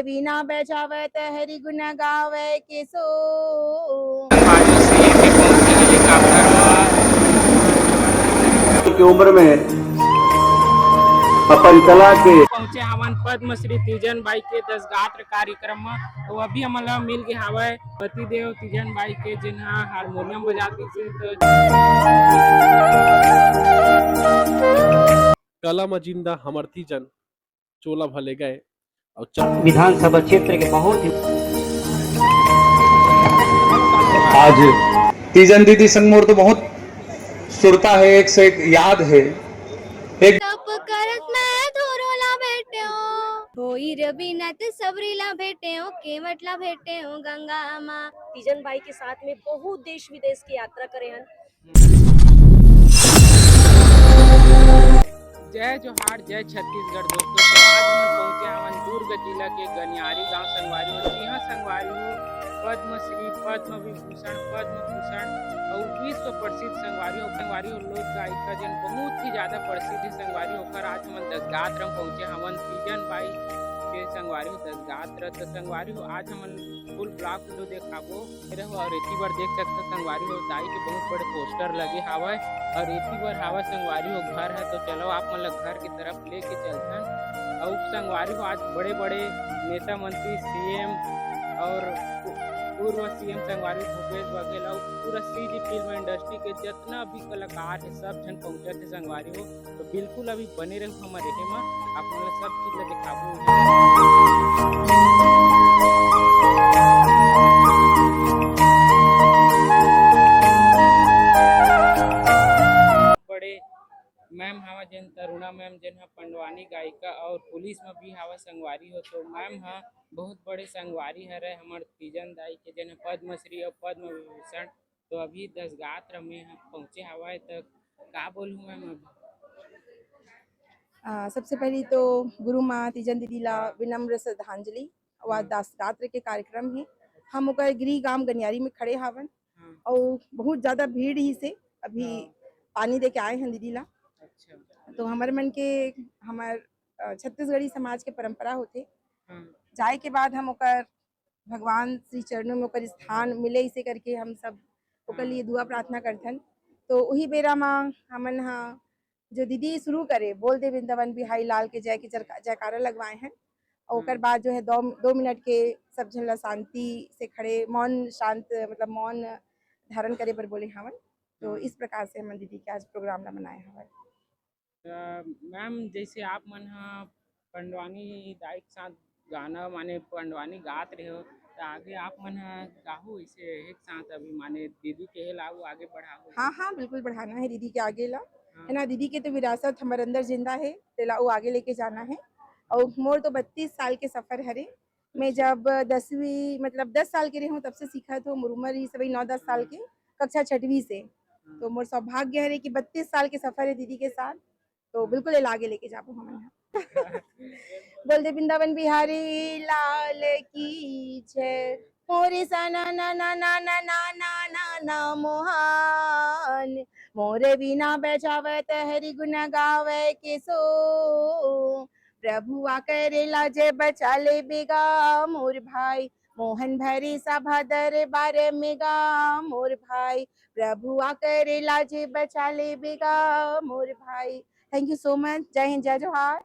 वीणा बजावत हरि गुण गावे के सो। की उम्र में अपन चला के पहुंचे हवन पद्मश्री तीजन बाई के 10 गात्र कार्यक्रम में। तो अभी हमला मिल गए हवे पतिदेव तीजन बाई के जिन्हा हारमोनियम बजाती से। तो कला में जिंदा हमर तीजन चोला भले गए और विधानसभा क्षेत्र के बहुत ही आज तीजन दीदी संगमोर तो बहुत सुरता है, एक से एक याद है। एक करत मैं धोरोला भेटे हो होई रबीनाथ सबरीला भेटे हो केवटला भेटे हो गंगा माँ। तीजन बाई के साथ में बहुत देश विदेश की यात्रा करे हैं। जय जोहार जय छत्तीसगढ़ दोस्तों। तो आज हम पहुंचे हवन दुर्ग जिला के गनियारी गांव संगवारी और यहाँ संगवारी हो पद्मश्री पद्म विभूषण पद्म भूषण और विश्व प्रसिद्ध संगवारी और लोक गायिका जन बहुत ही ज्यादा प्रसिद्ध संगवारी होकर आज हम 10 गात्र में पहुंचे हवन तीजन बाई के संगवारी हो 10 गात्र। तो संगवारी हो आज हम फुल ब्लॉक वीडियो देखाबो और एती बार देख सकते संगवारी हो दाई के बहुत बड़े पोस्टर लगे हवा और एती बार हवा संगवारी हो घर है। तो चलो आप मतलब घर की तरफ लेके चलते हैं। और संगवारी हो आज बड़े बड़े नेता मंत्री सीएम और पूर्व सीएम संगवारी भूपेश बघेल और पूरा सीजी फिल्म इंडस्ट्री के जितना भी कलाकार है सब जन पहुंचे थे संगवारी हो। तो बिल्कुल अभी बने रहो हमारे में आप मतलब सब चीज दिखाबो। बड़े मैम हवा जन तरुणा मैम जन पंडवानी गायिका और पुलिस में भी हवा संगवारी हो। तो मैम हाँ बहुत बड़े संगवारी है हमारे तीजन दाई के जन पद्मश्री और पद्म विभूषण। तो अभी 10 गात्र में पहुंचे हवा है। तो का बोलूँ मैम सबसे पहले तो गुरु माँ तीजन दीदी ला विनम्र श्रद्धांजलि। वह 10 गात्र के कार्यक्रम है। हम ओकर गृह गांव गनियारी में खड़े हवन और बहुत ज़्यादा भीड़ ही से अभी पानी दे के आए हैं दीदी ला। तो हमारे मन के हमार छत्तीसगढ़ी समाज के परंपरा होते जाए के बाद हम ओकर भगवान श्री चरणों में ओकर स्थान मिले इसे करके हम सब ओकर लिए दुआ प्रार्थना करथन। तो वही बेरा में हमन हाँ जो दीदी शुरू करे बोल दे वृंदावन बिहारी लाल के जय के जयकारा लगवाए हैं। और ओकर बाद जो है 2 मिनट के सब जन ला शांति से खड़े मौन शांत मतलब मौन धारण करे पर बोले हवन। तो इस प्रकार से हम दीदी के आज प्रोग्राम ला मनाए हवन। मैम जैसे आप मन पंडवानी दाई के साथ गाना माने पंडवानी गात रहे हो तो आगे आप मन गाहू इसे एक साथ अभी माने दीदी के लाओ आगे बढ़ाओ। हाँ बिल्कुल बढ़ाना है दीदी के आगे ला है ना। दीदी के तो विरासत हमारे अंदर जिंदा है तेला वो आगे लेके जाना है। और मोर तो 32 साल के सफर हरे। मैं जब 10वीं मतलब 10 साल के रही हूँ तब से सीखा तो मोर उम्र ही सभी 9-10 साल के कक्षा 6वीं से। तो मोर सौभाग्य है कि 32 साल के सफर है दीदी के साथ। तो बिल्कुल आगे लेके जाबो हम बोल दे वृंदावन बिहारी लाल की जय। मोरे सना ना ना ना ना ना ना ना ना मोहन मोरे वीणा बजावत हरि गुण गावे के सो। प्रभु आकरेला जय बचा ले बेगा मोर भाई मोहन भरी सभा दरबार में गा मोर भाई। प्रभु आकरेला जय बचा ले बेगा मोर भाई। Thank you so much. जय हिंद जय जोहार।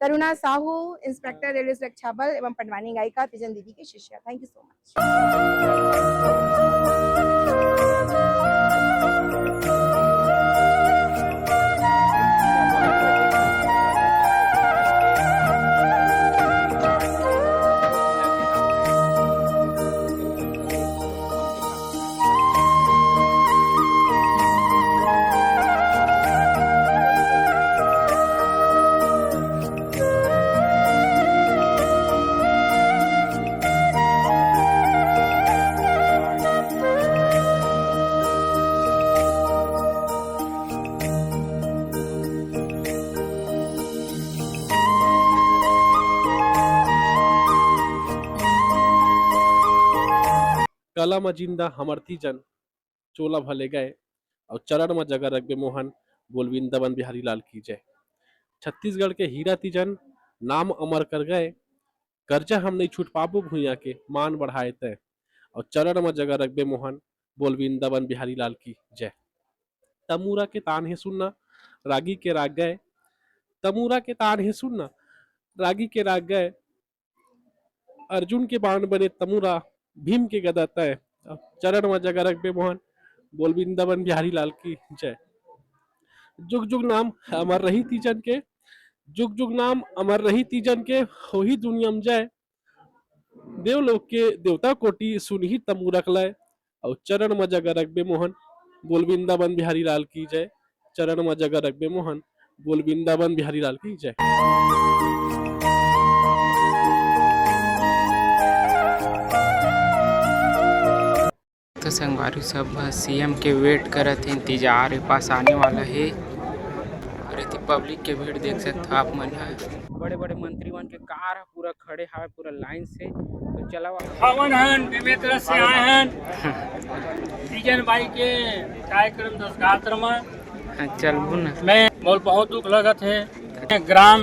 तरुणा साहू इंस्पेक्टर रेलवे सुरक्षा बल एवं पंडवानी गायिका तीजन दीदी के शिष्या। थैंक यू सो कला में जिंदा हमर तीजन चोला भले गए और चरण में जगह रखबे मोहन बोल वृंदावन बिहारी लाल की जय। छत्तीसगढ़ के हीरा तीजन नाम अमर कर गए कर्जा हम नहीं छूट पाबो भुइया के मान बढ़ाए तय और चरण में जगह रखबे मोहन बोल वृंदावन बिहारी लाल की जय। तमूरा के तान है सुनना रागी के राग गए, तमूरा के तान है सुनना रागी के राग गए, अर्जुन के बाण बने तमूरा भीम के गदा तय, चरण में जगह रखबे मोहन बोल वृंदावन बिहारी लाल की जय। जुग जुग नाम अमर रही तीजन के, जुग जुग नाम अमर रही तीजन के, हो ही दुनिया में जय। देवलोक के देवता कोटि सुनही तमूरक लय और चरण में जगह रखबे मोहन बोल वृंदावन बिहारी लाल की जय। चरण में जगह रखबे मोहन बोल वृंदावन बिहारी लाल की जय। तो संगवारी सब सीएम के वेट करत है, इंतजार है, पास आने वाला है। और इतनी पब्लिक के भीड़ देख सकते हो आप मन है, बड़े बड़े मंत्री मन के कार पूरा खड़े है पूरा लाइन से। तो चला हवन हन बेमेतरा से आए हैं तीजन भाई के कार्यक्रम 10 गात्र में चलबू ना। मैं मोल बहुत दुख लगत है, ग्राम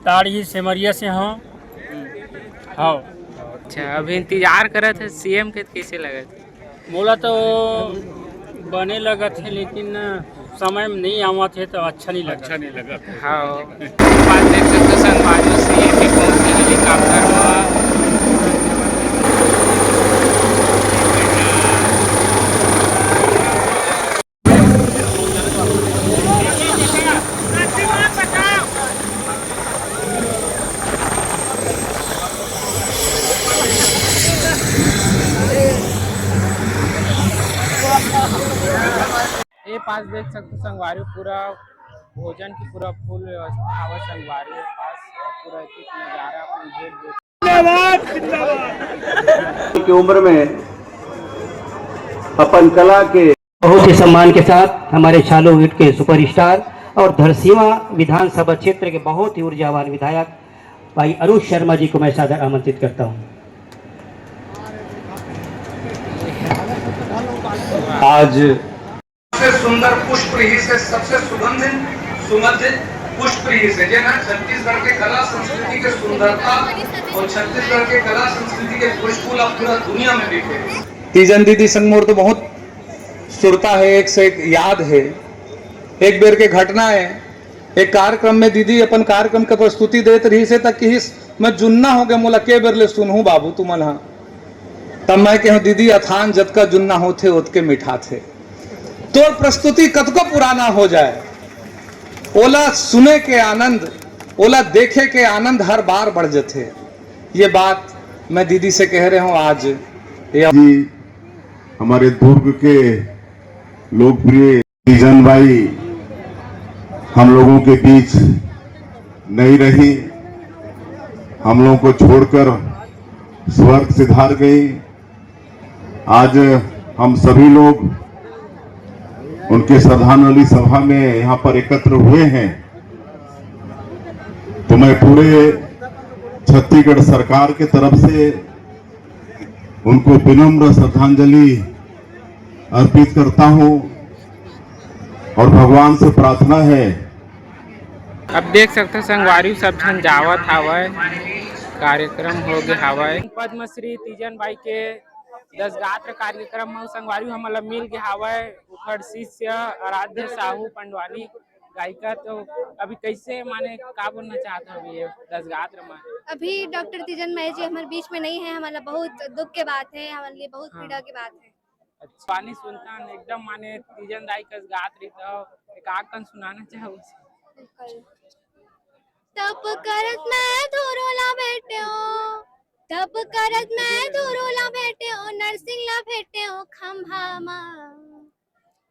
ताड़ी सेमरिया से हूँ। हाँ अच्छा, अभी इंतजार करत है सीएम के, कैसे लगत? मोला तो बने लगत है लेकिन समय में नहीं आवत है तो अच्छा नहीं लगा। हाँ बात देख सकते संगवारी सीएम भी पहुंचे हेलीकॉप्टर में। ये पास देख सकते संगवारी पूरा भोजन की पूरा फुल व्यवस्था हवा संगवारी के पास, और पूरा एक नजारा अपन देख की उम्र में अपन कला के बहुत ही सम्मान के साथ हमारे चालू हिट के सुपरस्टार और धरसीवा विधानसभा क्षेत्र के बहुत ही ऊर्जावान विधायक भाई अरुण शर्मा जी को मैं सादर आमंत्रित करता हूं। आज सबसे सुंदर पुष्प ही से सबसे सुगंधित पुष्प ही से जो ना छत्तीसगढ़ के कला संस्कृति के सुंदरता और छत्तीसगढ़ के कला संस्कृति के पुष्प अब पूरा दुनिया में बिके। तीजन दीदी संगमोर तो बहुत सुरता है, एक से एक याद है। एक बेर के घटना है, एक कार्यक्रम में दीदी अपन कार्यक्रम के प्रस्तुति देते रही से तक कि मैं जुन्ना हो गया मोला के बेर ले सुनहूं बाबू तुमन हा, तब मैं कहूँ दीदी अथान जत का जुन्ना होते उतके मिठा थे। तो प्रस्तुति कतको पुराना हो जाए, ओला सुने के आनंद, ओला देखे के आनंद हर बार बढ़ जाते। ये बात मैं दीदी से कह रहा हूँ आज। जी हमारे दुर्ग के लोकप्रिय तीजन भाई हम लोगों के बीच नहीं रही, हम लोगों को छोड़कर स्वर्ग सिधार गई। आज हम सभी लोग उनके श्रद्धांजलि सभा में यहाँ पर एकत्र हुए हैं, तो मैं पूरे छत्तीसगढ़ सरकार के तरफ से उनको विनम्र श्रद्धांजलि अर्पित करता हूँ और भगवान से प्रार्थना है। अब देख सकते संगवारी सब झन जावत हवय, कार्यक्रम हो गए हवय। पद्मश्री तीजन भाई के 10 गात्र कार्यक्रम में संगवारी हमला मिल गए हवय उखड़ शिष्य आराध्य साहू पंडवानी गायिका। तो अभी कैसे माने का बोलना चाहता हूँ ये 10 गात्र में? अभी डॉक्टर तीजन भाई जी हमारे बीच में नहीं है, हमारा बहुत दुख के बात है, हमारे लिए बहुत पीड़ा की बात है। अच्छा पानी सुनता एकदम माने तीजन दाई कस गात रही तो एक आकन सुनाना चाहूँ। तप करत मैं धुरोला भेट्यो, तप करत मैं धुरोला भेट्यो, नरसिंहला भेट्यो खंभामा,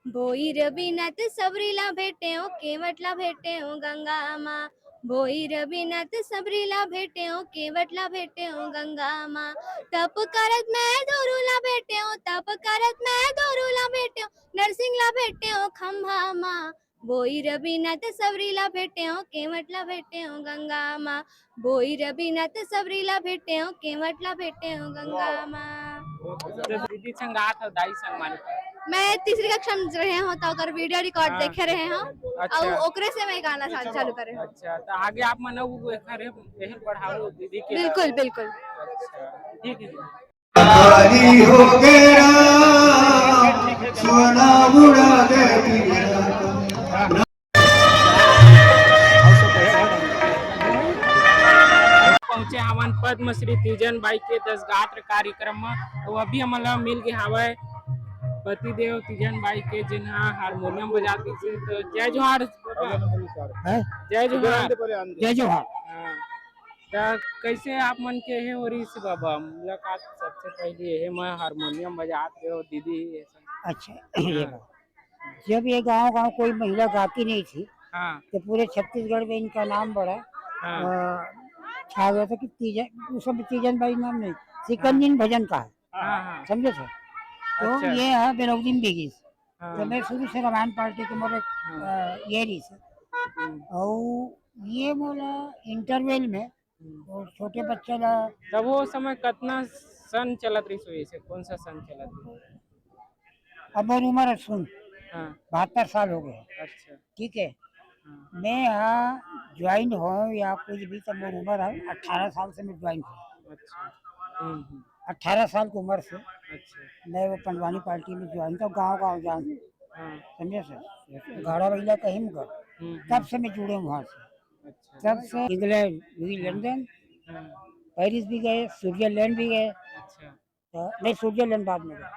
भोईर बिनत सबरीला भेट्यो, केवटला भेट्यो गंगामा, भोईर बिनत सबरीला भेट्यो, केवटला भेट्यो गंगामा। तप करत मैं धुरोला भेट्यो, तप करत मैं धुरोला भेट्यो, नरसिंहला भेट्यो खंभामा, भोईर बिनत सबरीला भेट्यो, केवटला भेट्यो गंगामा, भोईर बिनत सबरीला भेट्यो, केवटला भेट्यो गंगामा। दीदी संगात हो दाई संग माने मैं तीसरी कक्षा में रहे हो तो अगर वीडियो रिकॉर्ड हाँ। देखे रहे हो अच्छा। और ओकरे से मैं गाना चालू करे हूँ। अच्छा तो आगे आप मन वो एखर एहर पढ़ाओ दीदी के बिल्कुल बिल्कुल। अच्छा ठीक है हरी हो गया सोना बुड़ा दे पहुंचे हवन पद्मश्री तीजन बाई के 10 गात्र कार्यक्रम में तो अभी हमला मिल गए हवे पतिदेव तीजन बाई के जिन्हा हारमोनियम बजाती थी तो जय जोहार बाबा। जय जोहार। जय जोहार। हाँ। तो कैसे आप मन के है और इस बाबा मुलाकात सबसे पहले है मैं हारमोनियम बजाते हो दीदी ऐसा। अच्छा ये बात। जब ये गांव कोई महिला गाती नहीं थी हाँ तो पूरे छत्तीसगढ़ में इनका नाम बढ़ा। हाँ छा गया था कि तीजन उस समय तीजन बाई नाम नहीं सिकंदीन भजन का है। हाँ समझे सर। तो अच्छा। ये है बेनौदीन बेगीज। हाँ। तो मैं शुरू से रामायण पार्टी के मोरे ये रही से और ये बोला इंटरवेल में और छोटे बच्चे ला तब वो समय कितना सन चलत रही सोई से कौन सा सन चलत रही। अब और उम्र सुन हाँ 72 साल हो गए। अच्छा ठीक है। हाँ मैं यहाँ ज्वाइन हो या कुछ भी तब मेरी उम्र है 18 साल से मैं ज्वाइन हूँ। अच्छा 18 साल की उम्र से अच्छा मैं वो पंडवानी पार्टी में ज्वाइन था गांव जान हाँ समझे सर। गाड़ा बहिला कहीं कर तब से मैं जुड़े हूँ वहाँ से। अच्छा तब से इंग्लैंड लंदन हाँ पेरिस भी गए स्विट्जरलैंड भी गए। अच्छा तो नहीं स्विट्जरलैंड बाद में गए।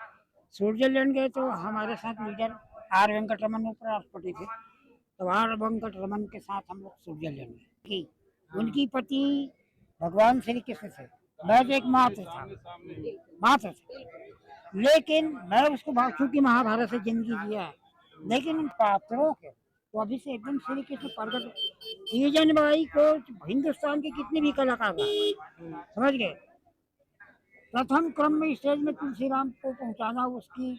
स्विट्जरलैंड गए तो हमारे साथ लीडर आर वेंकटरमन उपराष्ट्रपति थे। तो आर वेंकटरमन के साथ हम लोग स्विट्जरलैंड गए कि उनकी पति भगवान श्री कृष्ण थे। मैं तो एक मात्र था लेकिन मैं उसको चूंकि महाभारत से जिंदगी जिया है लेकिन उन पात्रों के तो अभी से एकदम श्री कृष्ण प्रगट तीजन बाई को हिंदुस्तान के कितने भी कलाकार समझ गए। प्रथम क्रम में स्टेज में तुलसी राम को पहुंचाना उसकी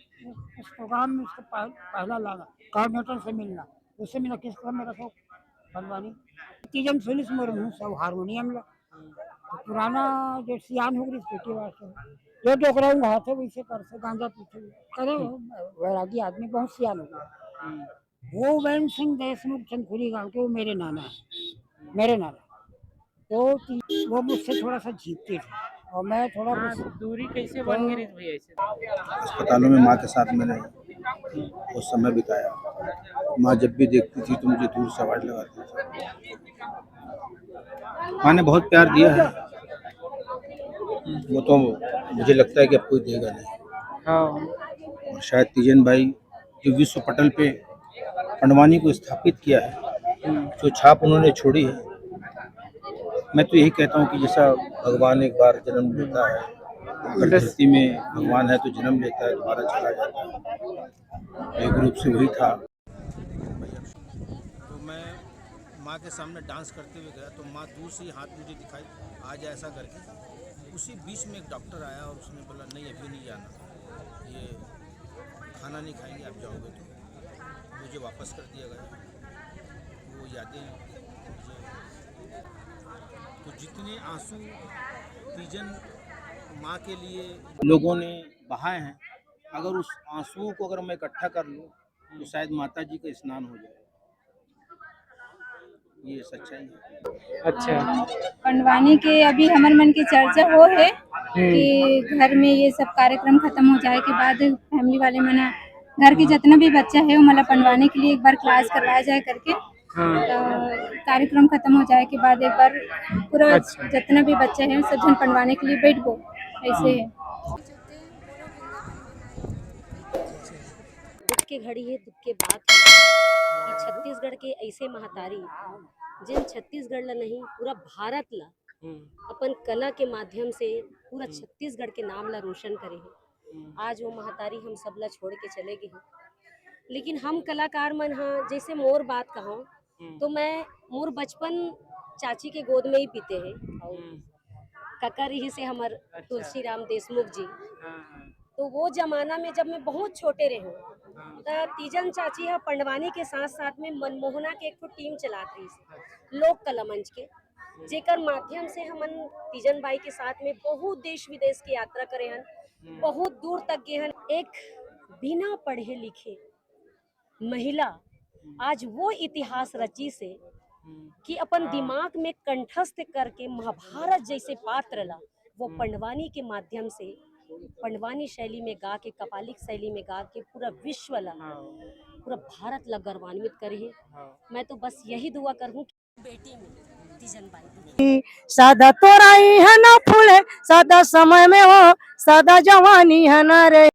उस प्रोग्राम में उसको पहला लाना कोऑर्डिनेटर से मिलना उससे मिला किस क्रम में रखो बनवानी तीजन सुनिस मुर्मू सब हारमोनियम ला तो पुराना जो सियान हो गई पेटी वास्ते जो डोकरा हाथ है वैसे कर से गांजा पीछे करे वैरागी आदमी बहुत सियान हो गया। वो वैन सिंह देशमुख चंदखुरी गांव के वो मेरे नाना तो वो मुझसे थोड़ा सा जीतते थे और मैं थोड़ा दूरी कैसे बन गई भैया ऐसे। अस्पतालों में माँ के साथ मैंने कुछ समय बिताया। माँ जब भी देखती थी तो मुझे दूर से आवाज लगाती थी। माँ ने बहुत प्यार दिया है वो तो मुझे लगता है कि अब कोई देगा नहीं। और शायद तीजन बाई जो विश्व पटल पे पंडवानी को स्थापित किया है जो छाप उन्होंने छोड़ी है मैं तो यही कहता हूँ कि जैसा भगवान एक बार जन्म लेता है अगर धरती में भगवान है तो जन्म लेता है दोबारा चला जाता है एक रूप से वही था। तो मैं माँ के सामने डांस करते हुए गया तो माँ दूर से हाथ मुझे दिखाई आ जाए ऐसा करके। उसी बीच में एक डॉक्टर आया और उसने बोला नहीं अभी नहीं जाना ये खाना नहीं खाएंगे आप जाओगे तो मुझे वापस कर दिया गया। वो यादें मुझे तो जितने आंसू तीजन माँ के लिए लोगों ने बहाए हैं अगर उस आंसुओं को अगर मैं इकट्ठा कर लूँ तो शायद माता जी का स्नान हो जाए। ये सच्चाई है। अच्छा पंडवानी के अभी हमारे मन की चर्चा वो है कि घर में ये सब कार्यक्रम खत्म हो जाए के बाद फैमिली वाले मना घर के जितना भी बच्चा है वो मतलब पंडवानी के लिए एक बार क्लास करवाया जाए करके तो कार्यक्रम खत्म हो जाए के बाद एक बार पूरा जितना भी बच्चे हैं सब जन पंडवानी के लिए बैठ गो ऐसे है। दुख की घड़ी है दुख के बाद कि छत्तीसगढ़ के ऐसे महतारी जिन छत्तीसगढ़ ला नहीं पूरा भारत ला अपन कला के माध्यम से पूरा छत्तीसगढ़ के नाम ला रोशन करे है। आज वो महतारी हम सब ला छोड़ के चले गए हैं लेकिन हम कलाकार मन हाँ जैसे मोर बात कहूँ तो मैं मोर बचपन चाची के गोद में ही पीते हैं और कका रही से हमार तुलसी राम देशमुख जी। तो वो जमाना में जब मैं बहुत छोटे रहे तो तीजन चाची है पंडवानी के साथ साथ में मनमोहना के एक टीम चलाती रही लोक कला मंच के जेकर माध्यम से हमन तीजन बाई के साथ में बहुत देश विदेश की यात्रा करे हन बहुत दूर तक गए हन। एक बिना पढ़े लिखे महिला आज वो इतिहास रची से कि अपन दिमाग में कंठस्थ करके महाभारत जैसे पात्र ला वो पंडवानी के माध्यम से, पंडवानी शैली में गा के, कपालिक शैली में गा के पूरा विश्व ला, पूरा भारत ला गौरवान्वित करे। मैं तो बस यही दुआ करूँ कि बेटी में तीजन बाई सादा तोराई है ना फूले, सादा समय में हो सादा जवानी है ना रे।